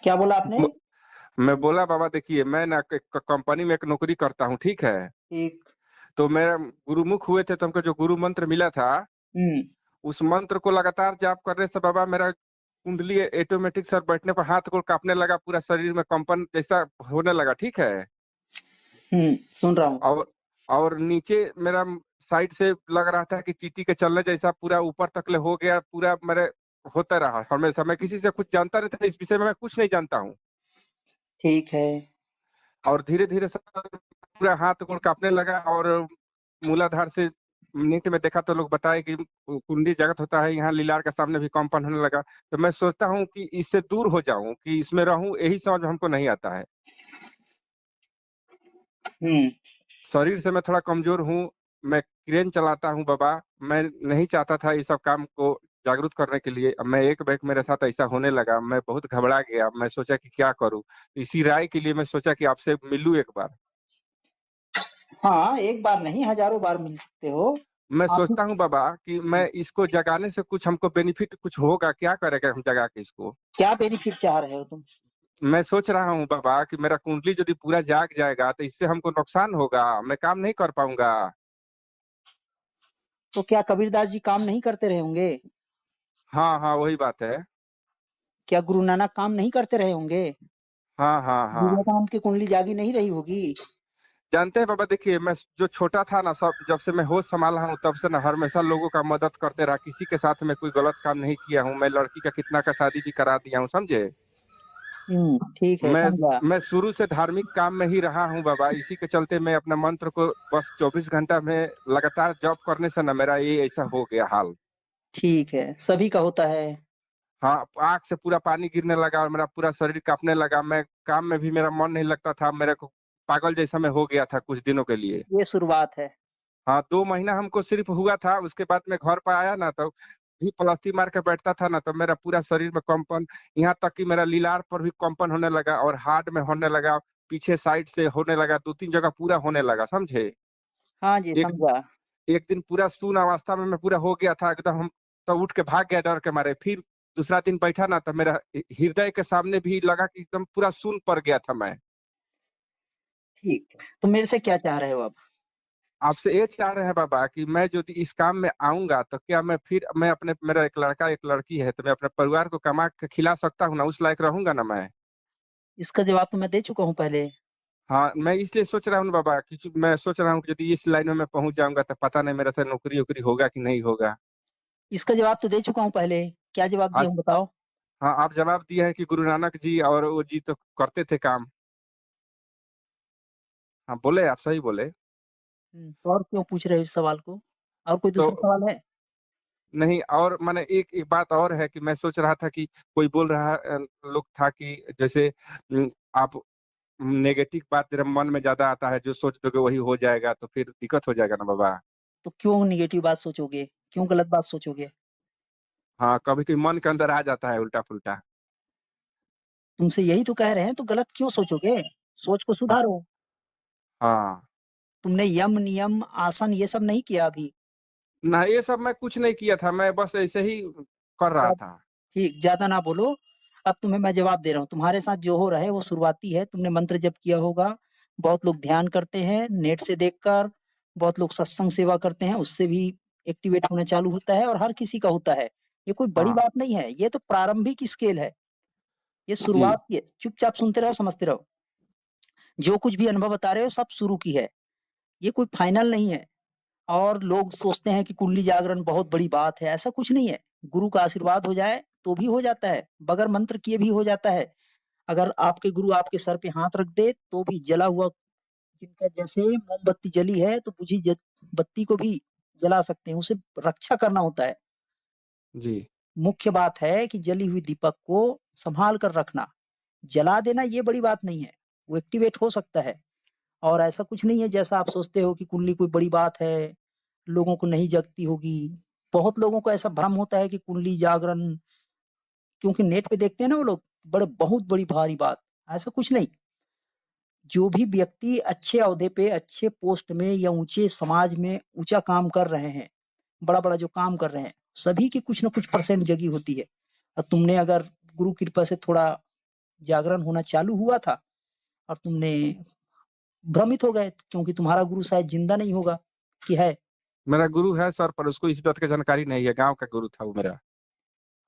क्या बोला आपने? मैं बोला बाबा देखिए, मैं ना कंपनी में एक नौकरी करता हूँ, ठीक है। ठीक। तो मेरा गुरुमुख हुए थे, तो हमको जो गुरु मंत्र मिला था, हम्म। उस मंत्र को लगातार जाप करने से बाबा मेरा कुंडली ऑटोमेटिक सर बैठने पर हाथ को कांपने लगा, पूरा शरीर में कंपन जैसा होने लगा, ठीक है। सुन रहा हूँ। और नीचे मेरा साइड से लग रहा था कि चींटी के चलने जैसा, पूरा ऊपर तक ले हो गया, पूरा मेरे होता रहा हमेशा। मैं किसी से कुछ जानता नहीं था इस विषय में, मैं कुछ नहीं जानता हूँ। ठीक है। और धीरे धीरे सर पूरा हाथ गोड़ कांपने लगा, और मूलाधार से नेट में देखा तो लोग बताए कि कुंडी जगत होता है, यहाँ लीलार के सामने भी कंपन होने लगा। तो मैं सोचता हूँ कि इससे दूर हो जाऊं, कि इसमें रहूं, यही समझ में हमको नहीं आता है। हम्म। शरीर से मैं थोड़ा कमजोर हूँ, मैं क्रेन चलाता हूँ बाबा। मैं नहीं चाहता था ये सब काम को जागरूक करने के लिए। अब मैं एक बैग मेरे साथ ऐसा होने लगा, मैं बहुत घबरा गया। मैं सोचा कि क्या करूं, इसी राय के लिए मैं सोचा कि आपसे मिलूं एक बार। हाँ, एक बार नहीं, हजारों बार मिल सकते हो। मैं आप सोचता हूँ बाबा कि मैं इसको जगाने से कुछ हमको बेनिफिट कुछ होगा, क्या करेगा हम जगा के इसको। क्या बेनिफिट चाह रहे हो तुम? मैं सोच रहा हूँ बाबा कि मेरा कुंडली यदि पूरा जाग जाएगा तो इससे हमको नुकसान होगा, मैं काम नहीं कर पाऊंगा। तो क्या कबीरदास जी काम नहीं करते रहे होंगे? हाँ हाँ, वही बात है। क्या गुरु नानक काम नहीं करते रहे होंगे? हाँ हाँ हाँ। विवेकानंद की कुंडली जागी नहीं रही होगी? जानते हैं बाबा, देखिए मैं जो छोटा था ना, सब जब से मैं होश संभाला हूँ तब से ना हमेशा लोगों का मदद करते रहा। किसी के साथ में कोई गलत काम नहीं किया हूँ। मैं लड़की का कितना का शादी भी करा दिया हूँ, समझे। ठीक है, मैं समझा। मैं शुरू से धार्मिक काम में ही रहा हूँ बाबा। इसी के चलते मैं अपने मंत्र को बस 24 घंटा में लगातार जप करने से ना मेरा ये ऐसा हो गया हाल। ठीक है, सभी का होता है। हाँ, आंख से पूरा पानी गिरने लगा और मेरा पूरा शरीर कांपने लगा। मैं काम में भी मेरा मन नहीं लगता था, मेरे को पागल जैसा मैं हो गया था कुछ दिनों के लिए। ये शुरुआत है। हाँ, 2 महीना हमको सिर्फ हुआ था। उसके बाद मैं घर पर आया ना, तो भी पलथी मार के बैठता था ना, तो मेरा पूरा शरीर में कंपन, यहाँ तक कि मेरा लीलार पर भी कंपन होने लगा, और हार्ट में होने लगा, पीछे साइड से होने लगा, 2-3 जगह पूरा होने लगा, समझे। हाँ जी, एक समझा। एक दिन पूरा शून्य अवस्था में मैं पूरा हो गया था एकदम। हम तो उठ के भाग गया डर के मारे। फिर दूसरा दिन बैठा ना, तो मेरा हृदय के सामने भी लगा कि एकदम पूरा शून्य पड़ गया था मैं। ठीक। तो मेरे से क्या चाह रहे हो अब? आपसे ये चाह रहे हैं बाबा कि मैं जो इस काम में आऊंगा तो क्या मैं अपने, मेरा एक लड़का एक लड़की है, तो मैं अपने परिवार को कमा के खिला सकता हूँ ना, उस लायक रहूंगा ना मैं। इसका जवाब तो मैं दे चुका हूँ पहले। हाँ, मैं इसलिए सोच रहा हूँ ना बाबा, कि मैं सोच रहा हूँ कि यदि इस लाइन में मैं पहुंच जाऊंगा तो पता नहीं मेरा से नौकरी वोकरी होगा कि नहीं होगा। इसका जवाब तो दे चुका हूँ पहले। क्या जवाब दिया आज हूँ बताओ? हाँ, आप जवाब दिए हैं कि गुरु नानक जी और वो जी तो करते थे काम। हाँ, बोले, आप सही बोले। तो और क्यों पूछ रहे हो इस सवाल को? और कोई तो दूसरा सवाल है? नहीं, और मैंने एक एक बात और है कि मैं सोच रहा था कि कोई बोल रहा लोग था कि जैसे आप नेगेटिव बात जब मन में ज्यादा आता है, जो सोच दोगे वही हो जाएगा, तो फिर दिक्कत हो जाएगा ना बाबा। तो क्यों निगेटिव बात सोचोगे? क्यों गलत बात सोचोगे? हाँ, कभी कभी मन के अंदर आ जाता है उल्टा पुल्टा। तुमसे यही तो कह रहे हैं, तो गलत क्यों सोचोगे? सोच को सुधारो। हाँ। तुमने यम नियम आसन ये सब नहीं किया अभी। ना, ये सब मैं कुछ नहीं किया था, मैं बस ऐसे ही कर रहा ज्यादा- था। ठीक, ज्यादा ना बोलो। अब तुम्हें मैं जवाब दे रहा हूँ। तुम्हारे साथ जो हो रहा है वो शुरुआती है। तुमने मंत्र जप किया होगा। बहुत लोग ध्यान करते हैं नेट से देखकर। बहुत लोग सत्संग सेवा करते हैं, उससे भी एक्टिवेट होना चालू होता है, और हर किसी का होता है। ये कोई बड़ी हाँ बात नहीं है, ये तो प्रारंभिक स्केल है। ये जी। शुरुआत की है। चुपचाप सुनते रहो, समझते रहो। जो कुछ भी अनुभव बता रहे हो सब शुरू की है। ये कोई फाइनल नहीं है। और लोग सोचते हैं कि कुंडली जागरण बहुत बड़ी बात है, ऐसा कुछ नहीं है। गुरु का आशीर्वाद हो जाए तो भी हो जाता है, बगैर मंत्र किए भी हो जाता है। अगर आपके गुरु आपके सर पे हाथ रख दे तो भी जला हुआ, जिनका जैसे मोमबत्ती जली है तो बुझी बत्ती को भी जला सकते हैं। उसे रक्षा करना होता है। जी। मुख्य बात है कि जली हुई दीपक को संभाल कर रखना। जला देना ये बड़ी बात नहीं है। वो एक्टिवेट हो सकता है। और ऐसा कुछ नहीं है जैसा आप सोचते हो कि कुंडली कोई बड़ी बात है, लोगों को नहीं जगती होगी। बहुत लोगों को ऐसा भ्रम होता है कि कुंडली जागरण, क्योंकि नेट पे देखते हैं ना वो लोग, बड़े बहुत बड़ी भारी बात। ऐसा कुछ नहीं। जो भी व्यक्ति अच्छे ओहदे पे, अच्छे पोस्ट में या ऊंचे समाज में ऊंचा काम कर रहे हैं, बड़ा बड़ा जो काम कर रहे हैं, सभी की कुछ ना कुछ परसेंट जगी होती है। और तुमने अगर गुरु कृपा से थोड़ा जागरण होना चालू हुआ था और तुमने भ्रमित हो गए क्योंकि तुम्हारा गुरु शायद जिंदा नहीं होगा कि है। मेरा गुरु है सर, पर उसको इस बात की जानकारी नहीं है, गांव का गुरु था वो मेरा।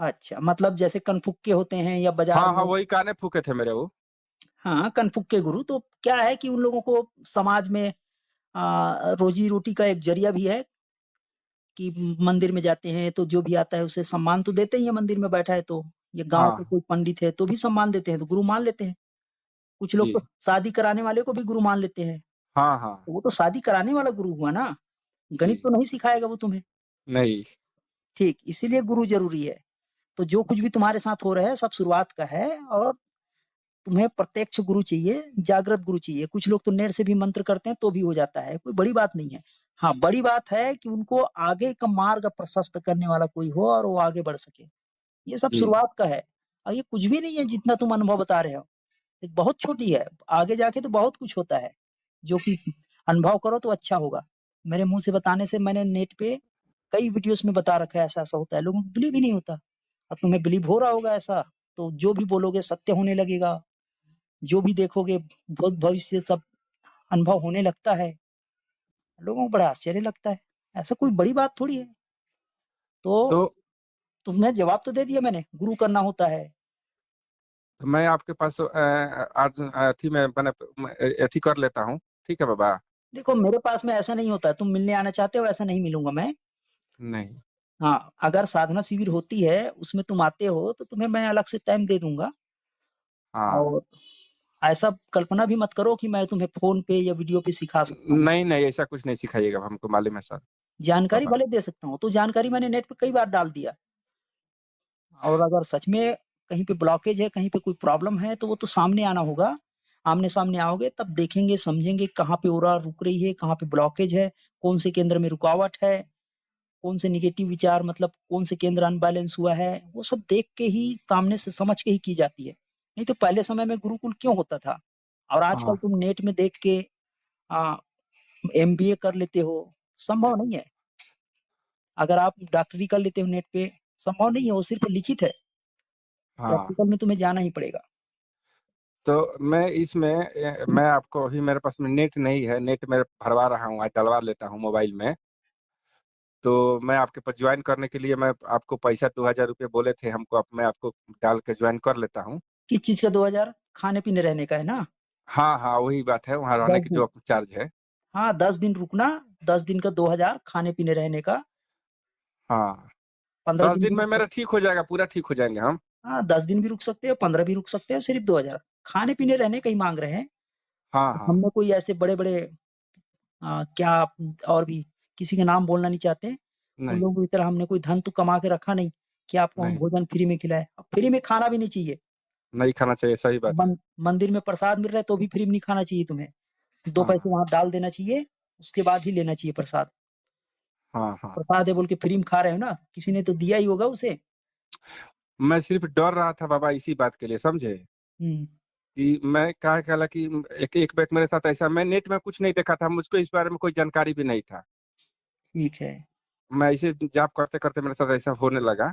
अच्छा, मतलब जैसे कनफुक्के होते हैं या बाजार हाँ हाँ, में। वही काने फूके थे मेरे वो। हाँ, कनफुक्के गुरु तो क्या है कि उन लोगों को समाज में रोजी रोटी का एक जरिया भी है कि मंदिर में जाते हैं तो जो भी आता है उसे सम्मान तो देते ही है, मंदिर में बैठा है तो। ये गांव के हाँ कोई पंडित है तो भी सम्मान देते हैं, तो गुरु मान लेते हैं। कुछ लोग जी। तो शादी कराने वाले को भी गुरु मान लेते हैं, हाँ हाँ तो वो तो शादी कराने वाला गुरु हुआ ना, जी। गणित तो नहीं सिखाएगा वो तुम्हें। नहीं। ठीक, इसीलिए गुरु जरूरी है। तो जो कुछ भी तुम्हारे साथ हो रहा है सब शुरुआत का है, और तुम्हें प्रत्यक्ष गुरु चाहिए, जागृत गुरु चाहिए। कुछ लोग तो नेट से भी मंत्र करते हैं तो भी हो जाता है, कोई बड़ी बात नहीं है। हाँ, बड़ी बात है कि उनको आगे का मार्ग प्रशस्त करने वाला कोई हो और वो आगे बढ़ सके। ये सब जी। शुरुआत का है, और ये कुछ भी नहीं है जितना तुम अनुभव बता रहे हो। ये बहुत छोटी है, आगे जाके तो बहुत कुछ होता है जो कि अनुभव करो तो अच्छा होगा। मेरे मुंह से बताने से, मैंने नेट पे कई वीडियोस में बता रखा है ऐसा ऐसा होता है, लोगों को बिलीव ही नहीं होता। अब तुम्हें बिलीव हो रहा होगा ऐसा, तो जो भी बोलोगे सत्य होने लगेगा, जो भी देखोगे भूत भविष्य सब अनुभव होने लगता है। लोगों को बड़ा आश्चर्य लगता है, ऐसा कोई बड़ी बात थोड़ी है। तो तो तुम्हें जवाब तो दे दिया मैंने, गुरु करना होता है। मैं आपके पास आज अथी में मैंने अथी कर लेता हूँ। ठीक है बाबा। देखो, मेरे पास में ऐसा नहीं होता, तुम मिलने आना चाहते हो ऐसा नहीं मिलूंगा मैं। नहीं। हाँ, अगर साधना शिविर होती है उसमें तुम आते हो तो तुम्हें मैं अलग से टाइम दे दूंगा। हाँ। और ऐसा कल्पना भी मत करो कि मैं तुम्हें फोन पे या वीडियो पे सिखा सकता हूँ। नहीं नहीं, ऐसा कुछ नहीं सिखाइएगा, हमको मालूम है सर। जानकारी बाबा। भले दे सकता हूँ, तो जानकारी मैंने नेट पे कई बार डाल दिया। और अगर सच में कहीं पे ब्लॉकेज है, कहीं पे कोई प्रॉब्लम है, तो वो तो सामने आना होगा। आमने सामने आओगे तब देखेंगे समझेंगे कहाँ पे ओरा रुक रही है, कहाँ पे ब्लॉकेज है, कौन से केंद्र में रुकावट है, कौन से निगेटिव विचार, मतलब कौन से केंद्र अनबैलेंस हुआ है। वो सब देख के ही, सामने से समझ के ही की जाती है। नहीं तो पहले समय में गुरुकुल क्यों होता था। और आजकल हाँ तुम नेट में देख के एमबीए कर लेते हो, संभव नहीं है। अगर आप डॉक्टरी कर लेते हो नेट पे, संभव नहीं है, वो सिर्फ लिखित है। हाँ। प्रैक्टिकल में तुम्हें जाना ही पड़ेगा। तो मैं इसमें मैं आपको अभी मेरे पास में नेट नहीं है, नेट मैं भरवा रहा हूँ, आज डलवा लेता हूँ मोबाइल में। तो मैं आपके पास ज्वाइन करने के लिए मैं आपको पैसा 2000 रुपये बोले थे हमको, अब मैं आपको डाल के ज्वाइन कर लेता हूँ। किस चीज का 2000? खाने पीने रहने का है ना? हाँ हाँ, वही बात है, वहाँ रहने दस की दिन जो चार्ज है। हाँ, 10 दिन रुकना। 10 दिन का 2000 खाने पीने रहने का। हाँ। 15 दस दिन भी दिन में रुक मेरा सकते। ठीक हो जाएगा, पूरा ठीक हो जाएंगे हम। हाँ, 10 दिन भी रुक सकते हो, 15 भी रुक सकते हो, सिर्फ 2000 खाने पीने रहने का ही मांग रहे हैं। हाँ हाँ। हमने कोई ऐसे बड़े बड़े क्या और भी किसी के नाम बोलना नहीं चाहते। उन नहीं लोगों की तरह हमने कोई धन तो कमा के रखा नहीं कि आपको हम नहीं, भोजन फ्री में खिलाए। अब फ्री में खाना भी नहीं चाहिए। नहीं खाना चाहिए, सही बात है। मंदिर में प्रसाद मिल रहा है तो भी फ्री में नहीं खाना चाहिए तुम्हें। 2 पैसे हाँ वहां डाल देना चाहिए, उसके बाद ही लेना चाहिए प्रसाद। हाँ हाँ। प्रसाद है बोल के फ्री में खा रहे हो ना, किसी ने तो दिया ही होगा उसे। मैं सिर्फ डर रहा था बाबा इसी बात के लिए, समझे, हम्म। कि मैं कहा कहला कि एक एक बार मेरे साथ ऐसा, मैं नेट में कुछ नहीं देखा था, मुझको इस बारे में कोई जानकारी भी नहीं था। ठीक है। मैं ऐसे जॉब करते करते मेरे साथ ऐसा होने लगा।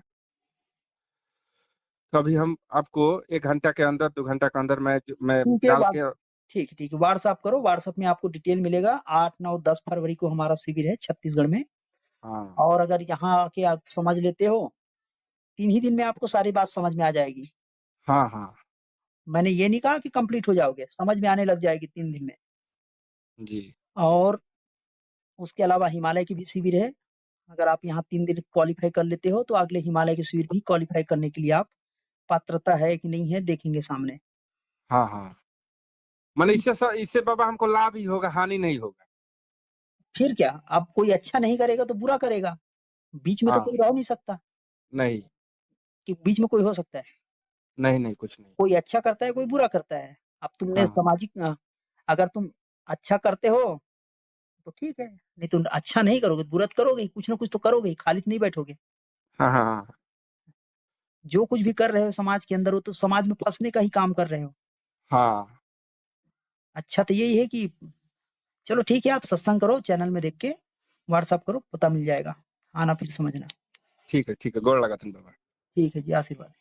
तो अभी हम आपको 1 घंटा के अंदर, 2 घंटा के अंदर मैं ठीक है, डाल के। ठीक है, ठीक है, व्हाट्सअप करो। व्हाट्सअप में आपको डिटेल मिलेगा। 8 9 10 फरवरी को हमारा शिविर है छत्तीसगढ़ में। हाँ और अगर यहाँ आके आप समझ लेते हो, 3 ही दिन में आपको सारी बात समझ में आ जाएगी। हाँ हाँ। मैंने ये नहीं कहा कि कंप्लीट हो जाओगे, समझ में आने लग जाएगी 3 दिन में। जी। और उसके अलावा हिमालय की भी शिविर है। अगर आप यहाँ 3 दिन क्वालिफाई कर लेते हो तो अगले हिमालय के शिविर भी क्वालिफाई करने के लिए आप पात्रता है कि नहीं है देखेंगे सामने। हाँ हाँ। मैंने इससे बाबा हमको लाभ ही होगा, हानि नहीं होगा। फिर क्या, अब कोई अच्छा नहीं करेगा तो बुरा करेगा। बीच में तो हाँ। कोई रह नहीं सकता नहीं कि बीच में कोई हो सकता है। नहीं नहीं, कुछ नहीं। कोई अच्छा करता है, कोई बुरा करता है। अब तुमने हाँ सामाजिक अगर तुम अच्छा करते हो तो ठीक है, नहीं तो अच्छा नहीं करोगे, बुरा तो करोगे ही, कुछ ना कुछ तो करोगे ही, खाली तो नहीं बैठोगे। हाँ हाँ हाँ। जो कुछ भी कर रहे हो समाज के अंदर, वो तो समाज में फंसने का ही काम कर रहे हो। हाँ। अच्छा तो यही है कि चलो ठीक है, आप सत्संग करो, चैनल में देख के व्हाट्सअप करो, पता मिल जाएगा। आना फिर समझना। ठीक है ठीक है, गोड़ लगा था बाबा। ठीक है जी, आशीर्वाद।